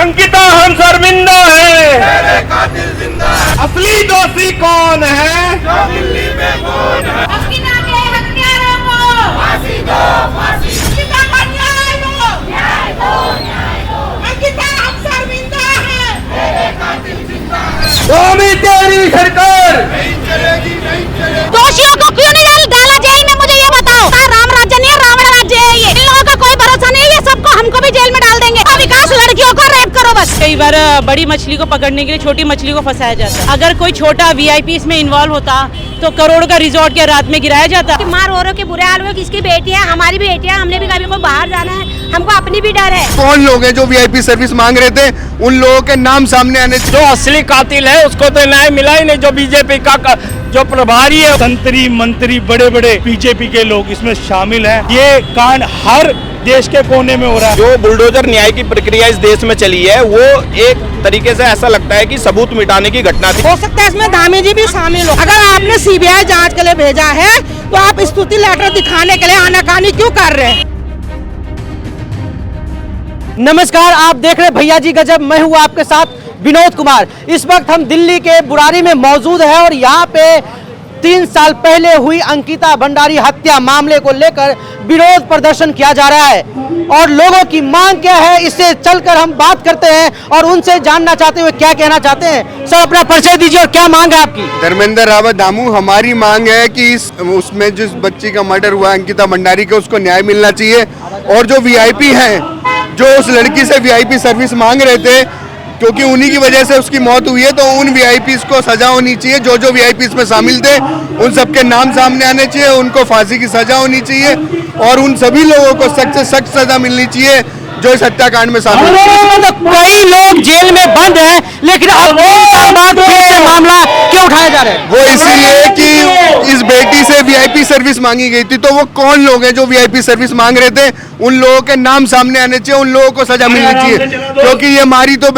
अंकिता हम शर्मिंदा है, मेरे कातिल जिंदा है। असली दोषी कौन है? जो दिल्ली में कौन है? अंकिता के हत्यारों को फांसी दो, फांसी। अंकिता का न्याय दो, न्याय दो, न्याय दो। अंकिता हम शर्मिंदा है, मेरे कातिल जिंदा है। स्वामी तेरी सरकार नहीं चलेगी, नहीं चलेगी। दोषियों को क्यों नहीं डाला जेल में, मुझे ये बताओ। राम राज्य नहीं है, रावण राज्य है ये। इन लोगों का कोई भरोसा नहीं है, ये सबको हमको भी जेल में डाल देंगे। विकास लड़कियों को रेप करो बस। कई बार बड़ी मछली को पकड़ने के लिए छोटी मछली को फंसाया जाता है। अगर कोई छोटा वीआईपी इसमें इन्वॉल्व होता तो करोड़ का रिजॉर्ट क्या रात में गिराया जाता। मार हो के बुरे हाल हुए, किसकी बेटी है, हमारी भी बेटी है, हमने भी कभी को बाहर जाना है, हमको अपनी भी डर है। कौन लोग हैं जो वीआईपी सर्विस मांग रहे थे, उन लोगों के नाम सामने आने चाहिए। जो असली कातिल है उसको तो न्याय मिला ही नहीं। जो बीजेपी का जो प्रभारी है, संतरी मंत्री बड़े बड़े बीजेपी के लोग इसमें शामिल हैं। ये कांड हर देश के कोने में हो रहा है। जो बुलडोजर न्याय की प्रक्रिया इस देश में चली है, वो एक तरीके से ऐसा लगता है कि सबूत मिटाने की घटना थी। हो सकता है इसमें धामी जी भी शामिल हो। अगर आपने सीबीआई जांच के लिए भेजा है तो आप स्तुति लेटर दिखाने के लिए आनाकानी क्यों कर रहे हैं? नमस्कार, आप देख रहे भैया जी गजब। मैं हूँ आपके साथ विनोद कुमार। इस वक्त हम दिल्ली के बुरारी में मौजूद हैं और यहाँ पे 3 साल पहले हुई अंकिता भंडारी हत्या मामले को लेकर विरोध प्रदर्शन किया जा रहा है और लोगों की मांग क्या है, इससे चलकर हम बात करते हैं और उनसे जानना चाहते हुए क्या कहना चाहते हैं। सर, अपना परिचय दीजिए और क्या मांग है आपकी? धर्मेंद्र रावत दामू। हमारी मांग है कि उसमें जिस बच्ची का मर्डर हुआ अंकिता भंडारी को, उसको न्याय मिलना चाहिए। और जो वीआईपी हैं, जो उस लड़की से वीआईपी सर्विस मांग रहे थे, क्योंकि उन्हीं की वजह से उसकी मौत हुई है, तो उन वीआईपीज़ को सजा होनी चाहिए। जो जो वीआईपीज़ में शामिल थे उन सबके नाम सामने आने चाहिए, उनको फांसी की सजा होनी चाहिए और उन सभी लोगों को सख्त से सख्त सजा मिलनी चाहिए जो इस हत्याकांड में शामिल हैं। तो कई लोग जेल में बंद हैं, लेकिन अब 3 साल बाद फिर से मामला क्यों उठाया जा रहा है? वो इसीलिए कि इस बेटी से वीआईपी सर्विस मांगी गई थी। तो वो कौन लोग हैं जो वीआईपी सर्विस मांग रहे थे, उन लोगों के नाम सामने आने चाहिए, उन लोगों को सजा मिलनी चाहिए। क्योंकि ये मारी तो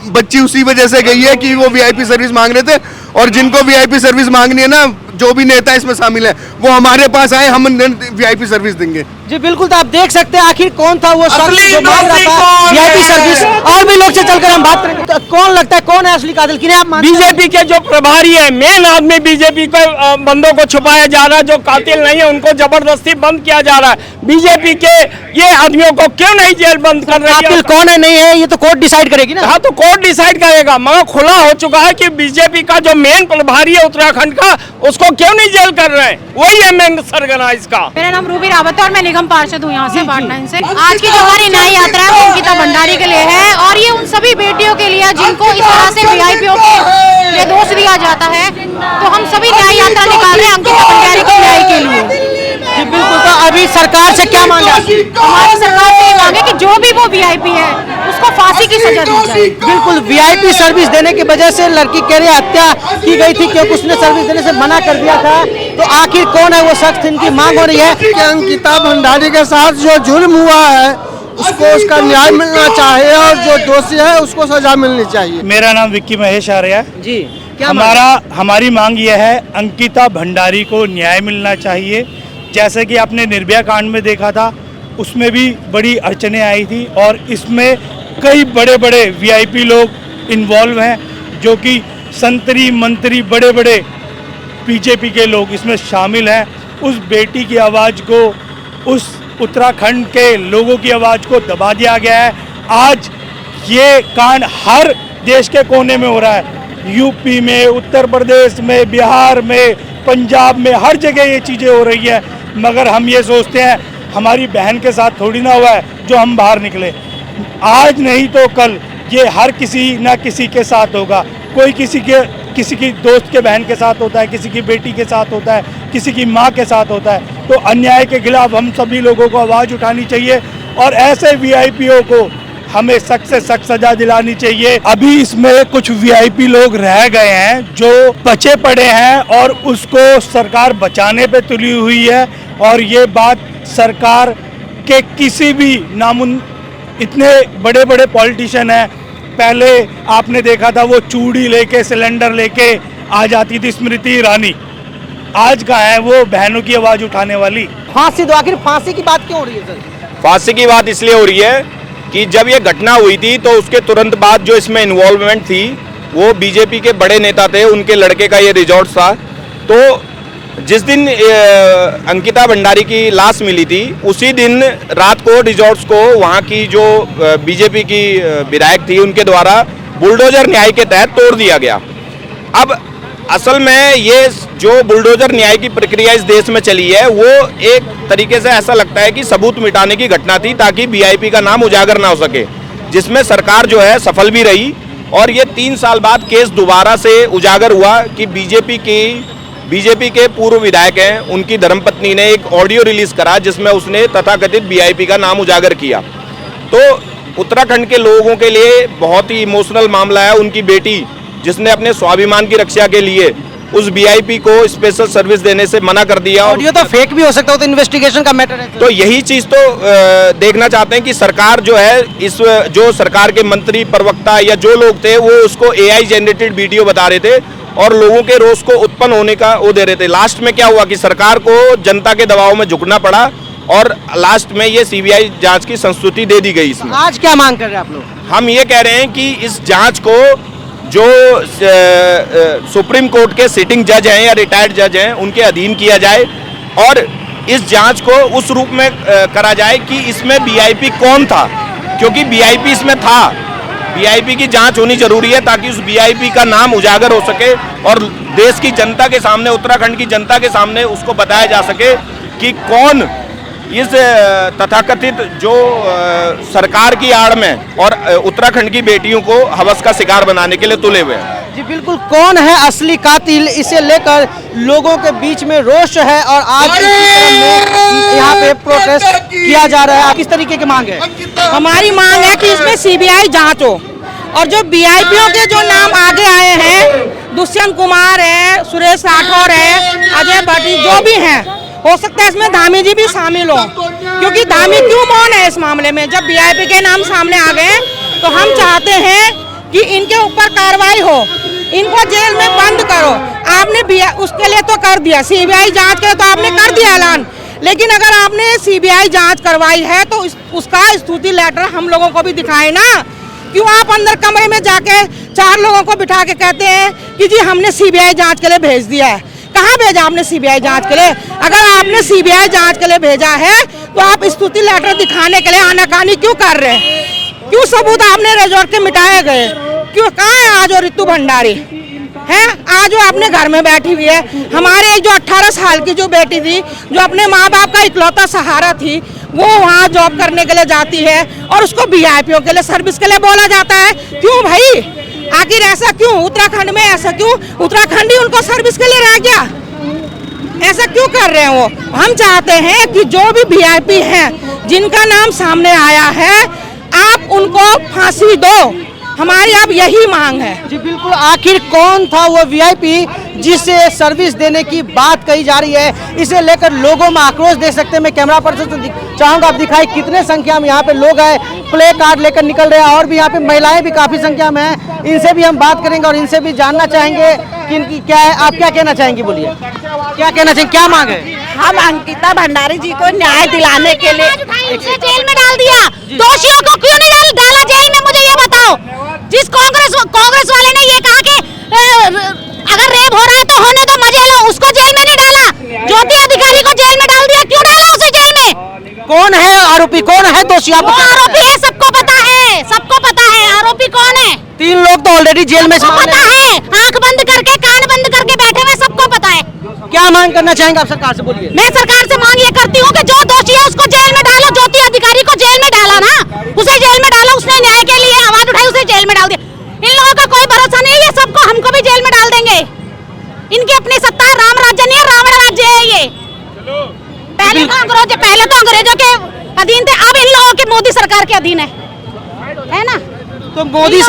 बच्ची उसी वजह से गई है कि वो वीआईपी सर्विस मांग रहे थे। और जिनको वीआईपी सर्विस मांगनी है ना, जो भी नेता इसमें शामिल है, वो हमारे पास आए, हम वीआईपी सर्विस देंगे। जी बिल्कुल, तो आप देख सकते हैं आखिर कौन था वो शख्स जो मांग रहा था वीआईपी सर्विस। और भी लोग से चलकर हम बात करेंगे। तो कौन लगता है, कौन है असली कातिल? किन्हें आप मानते हैं? बीजेपी के जो प्रभारी है, मेन आदमी बीजेपी के बंदों को छुपाया जा रहा है। जो कातिल नहीं है उनको जबरदस्ती बंद किया जा रहा है। बीजेपी के ये आदमियों को क्यों नहीं जेल बंद कर रहे हैं? कातिल कौन है नहीं है ये तो कोर्ट डिसाइड करेगी ना। हाँ, तो कोर्ट डिसाइड करेगा, मगर खुला हो चुका है कि बीजेपी का जो मेन प्रभारी है उत्तराखंड का, उसको क्यों नहीं जेल कर रहे हैं? वही है मेन सरगना इसका। मेरा नाम रूबी रावत है और मैं निगम पार्षद हूँ यहाँ से पाटना से। आज की जो हमारी न्याय यात्रा है वो अंकिता भंडारी के लिए है और ये उन सभी बेटियों के लिए जिनको इस तरह से वीआईपीओ के लिए दोष दिया जाता है। तो हम सभी न्याय यात्रा निकाल रहे हैं अंकिता भंडारी के न्याय के लिए। जी बिल्कुल, तो अभी सरकार से क्या मांगे? हमारी सरकार से ये मांगे कि जो भी वो वीआईपी है उसको फांसी की सजा दी जाए। बिल्कुल, वीआईपी सर्विस देने की वजह से लड़की कह रही हत्या की गई थी क्योंकि उसने सर्विस देने से मना कर दिया था। तो आखिर कौन है वो शख्स, इनकी मांग हो रही है कि अंकिता भंडारी के साथ जो जुर्म हुआ है उसको उसका न्याय मिलना चाहिए और जो दोषी है उसको सजा मिलनी चाहिए। मेरा नाम विक्की महेश आर्य है जी। क्या हमारी मांग यह है, अंकिता भंडारी को न्याय मिलना चाहिए। जैसे कि आपने निर्भया कांड में देखा था, उसमें भी बड़ी अड़चनें आई थी और इसमें कई बड़े बड़े वीआईपी लोग इन्वॉल्व हैं, जो कि संतरी मंत्री बड़े बड़े बीजेपी के लोग इसमें शामिल हैं। उस बेटी की आवाज़ को, उस उत्तराखंड के लोगों की आवाज़ को दबा दिया गया है। आज ये कांड हर देश के कोने में हो रहा है, यूपी में, उत्तर प्रदेश में, बिहार में, पंजाब में, हर जगह ये चीज़ें हो रही है। मगर हम ये सोचते हैं हमारी बहन के साथ थोड़ी ना हुआ है जो हम बाहर निकले। आज नहीं तो कल ये हर किसी ना किसी के साथ होगा। कोई किसी की दोस्त के बहन के साथ होता है, किसी की बेटी के साथ होता है, किसी की माँ के साथ होता है। तो अन्याय के खिलाफ हम सभी लोगों को आवाज़ उठानी चाहिए और ऐसे वीआईपीओ को हमें सख्त से सख्त सजा दिलानी चाहिए। अभी इसमें कुछ वीआईपी लोग रह गए हैं जो बचे पड़े हैं और उसको सरकार बचाने पे तुली हुई है। और ये बात सरकार के किसी भी इतने बड़े बड़े पॉलिटिशियन हैं, पहले आपने देखा था वो चूड़ी लेके, सिलेंडर लेके आ जाती थी स्मृति ईरानी। आज कहाँ है वो बहनों की आवाज़ उठाने वाली? फांसी दो। आखिर फांसी की बात क्यों हो रही है सर? फांसी की बात इसलिए हो रही है कि जब ये घटना हुई थी तो उसके तुरंत बाद जो इसमें इन्वॉल्वमेंट थी वो बीजेपी के बड़े नेता थे, उनके लड़के का ये रिजॉर्ट था। तो जिस दिन अंकिता भंडारी की लाश मिली थी उसी दिन रात को रिजॉर्ट्स को वहाँ की जो बीजेपी की विधायक थी उनके द्वारा बुलडोजर न्याय के तहत तोड़ दिया गया। अब असल में ये जो बुलडोजर न्याय की प्रक्रिया इस देश में चली है वो एक तरीके से ऐसा लगता है कि सबूत मिटाने की घटना थी ताकि वीआईपी का नाम उजागर ना हो सके, जिसमें सरकार जो है सफल भी रही। और ये 3 साल बाद केस दोबारा से उजागर हुआ कि बीजेपी के पूर्व विधायक हैं, उनकी धर्मपत्नी ने एक ऑडियो रिलीज करा जिसमें उसने तथाकथित वीआईपी का नाम उजागर किया। तो उत्तराखंड के लोगों के लिए बहुत ही इमोशनल मामला है। उनकी बेटी जिसने अपने स्वाभिमान की रक्षा के लिए उस वीआईपी को स्पेशल सर्विस देने से मना कर दिया। ऑडियो तो फेक भी हो सकता है, तो इन्वेस्टिगेशन का मैटर है। तो यही चीज तो देखना चाहते हैं कि सरकार जो है इस जो सरकार के मंत्री प्रवक्ता या जो लोग थे वो उसको एआई जनरेटेड वीडियो बता रहे थे और लोगों के रोष को उत्पन्न होने का वो दे रहे थे। लास्ट में क्या हुआ कि सरकार को जनता के दबाव में झुकना पड़ा और लास्ट में ये सीबीआई जांच की संस्तुति दे दी गई। इसमें आज क्या मांग कर रहे हैं आप लोग? हम ये कह रहे हैं कि इस जांच को जो सुप्रीम कोर्ट के सिटिंग जज हैं या रिटायर्ड जज हैं उनके अधीन किया जाए और इस जांच को उस रूप में करा जाए कि इसमें वीआईपी कौन था, क्योंकि वीआईपी इसमें था। वीआईपी की जांच होनी जरूरी है ताकि उस वीआईपी का नाम उजागर हो सके और देश की जनता के सामने, उत्तराखंड की जनता के सामने उसको बताया जा सके कि कौन इस तथाकथित जो सरकार की आड़ में और उत्तराखंड की बेटियों को हवस का शिकार बनाने के लिए तुले हुए हैं। जी बिल्कुल, कौन है असली कातिल, इसे लेकर लोगों के बीच में रोष है और आज यहाँ पे प्रोटेस्ट किया जा रहा है। किस तरीके की मांग है? हमारी मांग है कि इसमें सीबीआई जांच हो और जो वीआईपीओ के जो नाम आगे आए हैं, दुष्यंत कुमार है, सुरेश राठौर है, अजय भट्ट, जो भी हैं, हो सकता है इसमें धामी जी भी शामिल हो, क्योंकि धामी क्यों मौन है इस मामले में? जब वीआईपी के नाम सामने आ गए तो हम चाहते हैं कि इनके ऊपर कार्रवाई हो, इनको जेल में बंद करो। आपने उसके लिए तो कर दिया, सीबीआई जांच के तो आपने कर दिया ऐलान, लेकिन अगर आपने सीबीआई जांच करवाई है तो उसका स्तुति लेटर हम लोगों को भी दिखाए ना। क्यों आप अंदर कमरे में जाके 4 लोगों को बिठा के कहते हैं कि जी हमने सीबीआई जांच के लिए भेज दिया है? कहाँ भेजा आपने सीबीआई जांच के लिए? अगर आपने सीबीआई जांच के लिए भेजा है तो आप स्तुति लेटर दिखाने के लिए आनाकानी क्यों कर रहे हैं? क्यों सबूत आपने रिजॉर्ट के मिटाए गए? क्यों? कहाँ है आज वो रितु भंडारी है? आज वो अपने घर में बैठी हुई है। हमारे एक जो 18 साल की जो बेटी थी, जो अपने माँ बाप का इकलौता सहारा थी, वो वहाँ जॉब करने के लिए जाती है और उसको वीआईपीओ के लिए सर्विस के लिए बोला जाता है। क्यों भाई? आखिर ऐसा क्यों? उत्तराखंड में ऐसा क्यों? उत्तराखंडी उनको सर्विस के लिए रह गया? ऐसा क्यों कर रहे हैं वो? हम चाहते हैं कि जो भी वीआईपी हैं जिनका नाम सामने आया है, आप उनको फांसी दो। हमारी अब यही मांग है। जी बिल्कुल, आखिर कौन था वो वीआईपी जिसे सर्विस देने की बात कही जा रही है, इसे लेकर लोगों में आक्रोश देख सकते हैं। मैं कैमरा पर्सन चाहूंगा आप दिखाएं कितने संख्या में यहाँ पे लोग हैं, प्ले कार्ड लेकर निकल रहे हैं और भी यहाँ पे महिलाएं भी काफी संख्या में हैं। इनसे भी हम बात करेंगे और इनसे भी जानना चाहेंगे कि इनकी क्या है। आप क्या कहना चाहेंगी? बोलिए, क्या कहना चाहेंगे, क्या मांग है? हम अंकिता भंडारी जी को न्याय दिलाने के लिए जेल में डाल दिया, दोषियों को क्यों नहीं डाला जेल में? मुझे ये बताओ। जिस कांग्रेस वाले ने ये कहा कि अगर रेप हो रहा है तो होने दो, मजे लो, उसको जेल में नहीं डाला। ज्योति अधिकारी को जेल में डाल दिया, क्यों डाला उसे जेल में? कौन है आरोपी, कौन है दोषी? आप आरोपी है, सबको पता है, सबको पता है आरोपी कौन है। 3 लोग तो ऑलरेडी जेल में पता है, आंख बंद करके कान बंद करके बैठे हुए, सबको पता है। क्या मांग करना चाहेंगे आप सरकार से? बोलिए। मैं सरकार से मांग ये करती हूँ कि जो दोषी है उसको जेल में डालो। ज्योति अधिकारी को जेल में डाला ना, उसे जेल में डालो। उसने न्याय के लिए आवाज उठाई, उसे जेल में डाल दिया। इन लोगों का कोई भरोसा नहीं है, ये सबको हमको भी जेल में डाल देंगे। इनकी अपनी सत्ता, राम राज्य नहीं है, रावण राज्य है ये। पहले तो अंग्रेजों के अधीन थे, अब इन लोगों के मोदी सरकार के अधीन है ना? तो मोदी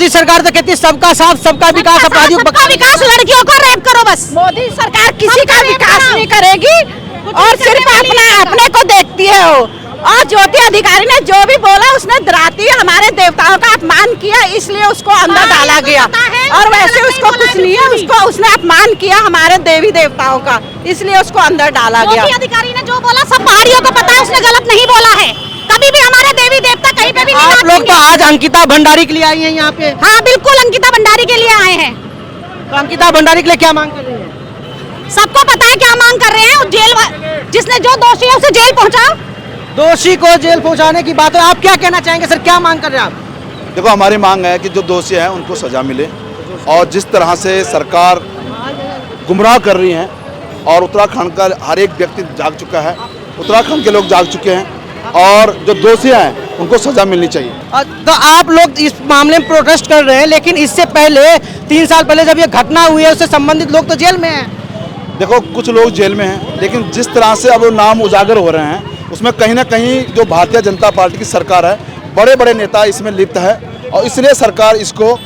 सरकार तो कहती है सबका साथ सबका विकास, अपराधियों सबका विकास, लड़कियों को रेप करो बस। मोदी सरकार किसी का विकास नहीं करेगी और सिर्फ अपने को देखती है वो। और ज्योति अधिकारी ने जो भी बोला उसने राती हमारे देवताओं का अपमान किया, इसलिए उसको अंदर डाला गया। और वैसे उसको कुछ नहीं है, उसको उसने अपमान किया हमारे देवी देवताओं का, इसलिए उसको अंदर डाला गया। ज्योति अधिकारी ने जो बोला सब पहाड़ियों को पता है, उसने गलत नहीं बोला है। कभी भी हमारे देवी देवता कहीं कहीं पे भी नहीं आप बात लोग तो आज अंकिता भंडारी के लिए आई हैं यहाँ पे, हाँ बिल्कुल अंकिता भंडारी के लिए आए हैं। तो अंकिता भंडारी के लिए क्या मांग कर रही हैं? सबको पता है क्या मांग कर रहे हैं। जेल जिसने जो दोषी है उसे जेल पहुंचाओ। दोषी को जेल पहुंचाने की बात है, आप क्या कहना चाहेंगे सर, क्या मांग कर रहे हैं आप? देखो, हमारी मांग है कि जो दोषी हैं उनको सज़ा मिले, और जिस तरह से सरकार गुमराह कर रही है और उत्तराखंड का हर एक व्यक्ति जाग चुका है, उत्तराखंड के लोग जाग चुके हैं, और जो दोषी हैं उनको सज़ा मिलनी चाहिए। तो आप लोग इस मामले में प्रोटेस्ट कर रहे हैं, लेकिन इससे पहले 3 साल पहले जब ये घटना हुई है उससे संबंधित लोग तो जेल में हैं। देखो, कुछ लोग जेल में हैं, लेकिन जिस तरह से अब नाम उजागर हो रहे हैं उसमें कहीं ना कहीं जो भारतीय जनता पार्टी की सरकार है, बड़े बड़े नेता इसमें लिप्त है, और इसलिए सरकार इसको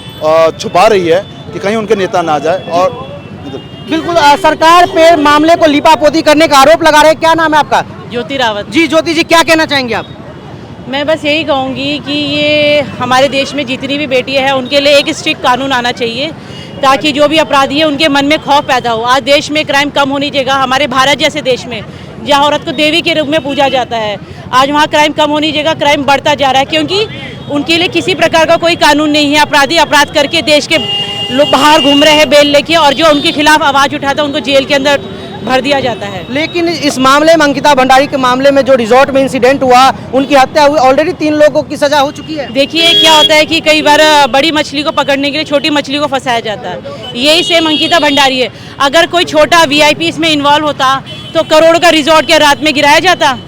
छुपा रही है कि कहीं उनके नेता ना जाए। और बिल्कुल सरकार पे मामले को लीपापोती करने का आरोप लगा रहे हैं। क्या नाम है आपका? ज्योति रावत। जी ज्योति जी, क्या कहना चाहेंगे आप? मैं बस यही कहूँगी कि ये हमारे देश में जितनी भी बेटियां हैं उनके लिए एक स्ट्रिक्ट कानून आना चाहिए, ताकि जो भी अपराधी है उनके मन में खौफ पैदा हो। आज देश में क्राइम कम होनी चाहिए। हमारे भारत जैसे देश में जहाँ औरत को देवी के रूप में पूजा जाता है, आज वहाँ क्राइम कम होनी चाहिए, क्राइम बढ़ता जा रहा है, क्योंकि उनके लिए किसी प्रकार का कोई कानून नहीं है। अपराधी अपराध करके देश के लोग बाहर घूम रहे हैं बेल लेके, और जो उनके खिलाफ आवाज़ उठाता है उनको जेल के अंदर भर दिया जाता है। लेकिन इस मामले में, अंकिता भंडारी के मामले में जो रिजॉर्ट में इंसिडेंट हुआ, उनकी हत्या हुई, ऑलरेडी 3 लोगों की सजा हो चुकी है। देखिए क्या होता है कि कई बार बड़ी मछली को पकड़ने के लिए छोटी मछली को फंसाया जाता है। यही सेम अंकिता भंडारी है। अगर कोई छोटा वीआईपी इसमें इन्वॉल्व होता तो करोड़ का रिजॉर्ट क्या रात में गिराया जाता?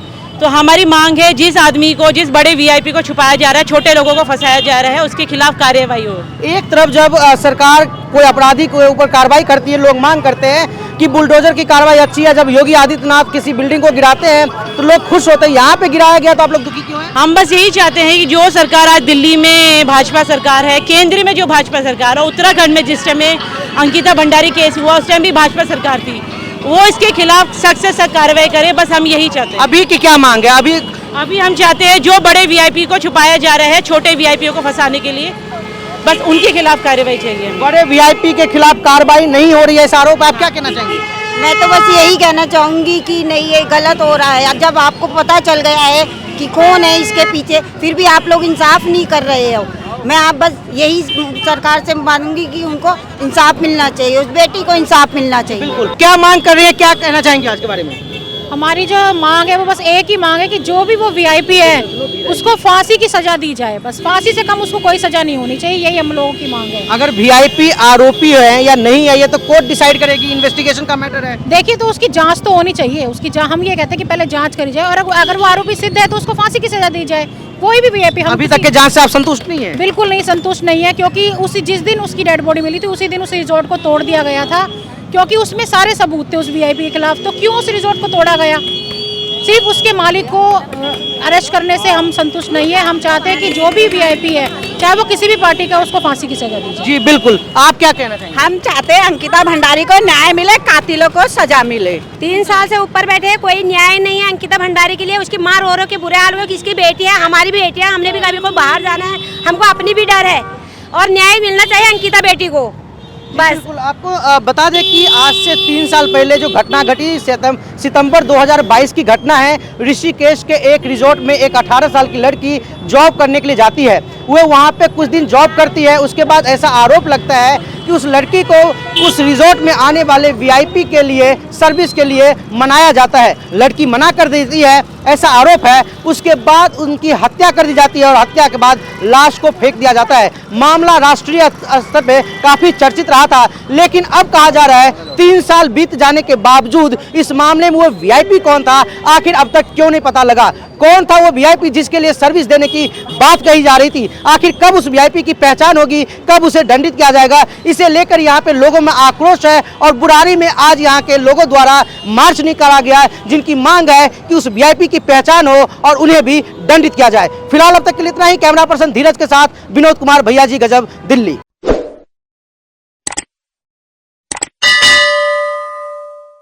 तो हमारी मांग है, जिस आदमी को, जिस बड़े वीआईपी को छुपाया जा रहा है, छोटे लोगों को फंसाया जा रहा है, उसके खिलाफ कार्रवाई हो। एक तरफ जब सरकार कोई अपराधी के ऊपर कार्रवाई करती है, लोग मांग करते हैं कि बुलडोजर की कार्रवाई अच्छी है। जब योगी आदित्यनाथ किसी बिल्डिंग को गिराते हैं तो लोग खुश होते हैं, यहाँ पे गिराया गया तो आप लोग दुखी क्यों हैं? हम बस यही चाहते हैं कि जो सरकार आज दिल्ली में भाजपा सरकार है, केंद्र में जो भाजपा सरकार है, उत्तराखंड में जिस टाइम में अंकिता भंडारी केस हुआ उस टाइम भी भाजपा सरकार थी, वो इसके खिलाफ सख्त से सख्त कार्रवाई करे। बस हम यही चाहते हैं। अभी की क्या मांग है? अभी हम चाहते हैं जो बड़े वीआईपी को छुपाया जा रहा है छोटे वीआईपी को फंसाने के लिए, बस उनके खिलाफ कार्रवाई चाहिए। बड़े वीआईपी के खिलाफ कार्रवाई नहीं हो रही है, इस आरोप आप क्या कहना चाहेंगे? मैं तो बस यही कहना चाहूँगी कि नहीं, ये गलत हो रहा है। जब आपको पता चल गया है कि कौन है इसके पीछे, फिर भी आप लोग इंसाफ नहीं कर रहे हो। मैं आप बस यही सरकार से मांगूंगी कि उनको इंसाफ मिलना चाहिए, उस बेटी को इंसाफ मिलना चाहिए। बिल्कुल। क्या मांग कर रही है, क्या कहना चाहेंगे आज के बारे में? हमारी जो मांग है वो बस एक ही मांग है कि जो भी वो वीआईपी है उसको फांसी की सजा दी जाए। बस फांसी से कम उसको कोई सजा नहीं होनी चाहिए, यही हम लोगों की मांग है। अगर वीआईपी आरोपी है या नहीं है, ये तो कोर्ट डिसाइड करेगी, इन्वेस्टिगेशन का मैटर है। देखिए, तो उसकी जांच तो होनी चाहिए। उसकी हम ये कहते हैं कि पहले जांच करी जाए, और अगर वो आरोपी सिद्ध है तो उसको फांसी की सजा दी जाए। कोई भी वीआईपी अभी तक के जांच से आप संतुष्ट नहीं है? बिल्कुल नहीं संतुष्ट नहीं है, क्योंकि जिस दिन उसकी डेड बॉडी मिली थी उसी दिन उस रिजॉर्ट को तोड़ दिया गया था, क्योंकि उसमें सारे सबूत थे उस वीआईपी के खिलाफ। तो क्यों उस रिजॉर्ट को तोड़ा गया? सिर्फ उसके मालिक को अरेस्ट करने से हम संतुष्ट नहीं है। हम चाहते हैं कि जो भी वीआईपी है, चाहे वो किसी भी पार्टी का, उसको फांसी की सजा दी जाए। जी बिल्कुल। आप क्या कहना चाहेंगे? हम चाहते हैं अंकिता भंडारी को न्याय मिले, कातिलों को सजा मिले। 3 साल से ऊपर बैठे हैं, कोई न्याय नहीं है अंकिता भंडारी के लिए। उसकी माँ रो रो के बुरे हाल हुए, किसकी बेटी है, हमारी भी बेटी है, हमने भी कभी को बाहर जाना है, हमको अपनी भी डर है, और न्याय मिलना चाहिए अंकिता बेटी को। बस बिल्कुल। आपको बता दें कि आज से 3 साल पहले जो घटना घटी, सितंबर 2022 की घटना है। ऋषिकेश के एक रिजॉर्ट में एक 18 साल की लड़की जॉब करने के लिए जाती है। वह वहाँ पे कुछ दिन जॉब करती है, उसके बाद ऐसा आरोप लगता है कि उस लड़की को उस रिजॉर्ट में आने वाले वीआईपी के लिए, सर्विस के लिए मनाया जाता है। लड़की मना कर देती है, ऐसा आरोप है। उसके बाद उनकी हत्या कर दी जाती है, और हत्या के बाद लाश को फेंक दिया जाता है। मामला राष्ट्रीय स्तर पे काफ़ी चर्चित रहा था, लेकिन अब कहा जा रहा है 3 साल बीत जाने के बावजूद इस मामले में वो वीआईपी कौन था, आखिर अब तक क्यों नहीं पता लगा? कौन था वो वीआईपी जिसके लिए सर्विस देने की बात कही जा रही थी? आखिर कब उस वीआईपी की पहचान होगी, कब उसे दंडित किया जाएगा? इसे लेकर यहाँ पे लोगों में आक्रोश है, और बुरारी में आज यहाँ के लोगों द्वारा मार्च निकाला गया है, जिनकी मांग है कि उस वीआईपी की पहचान हो और उन्हें भी दंडित किया जाए। फिलहाल अब तक के लिए इतना ही। कैमरा पर्सन धीरज के साथ विनोद कुमार, भैया जी गजब, दिल्ली।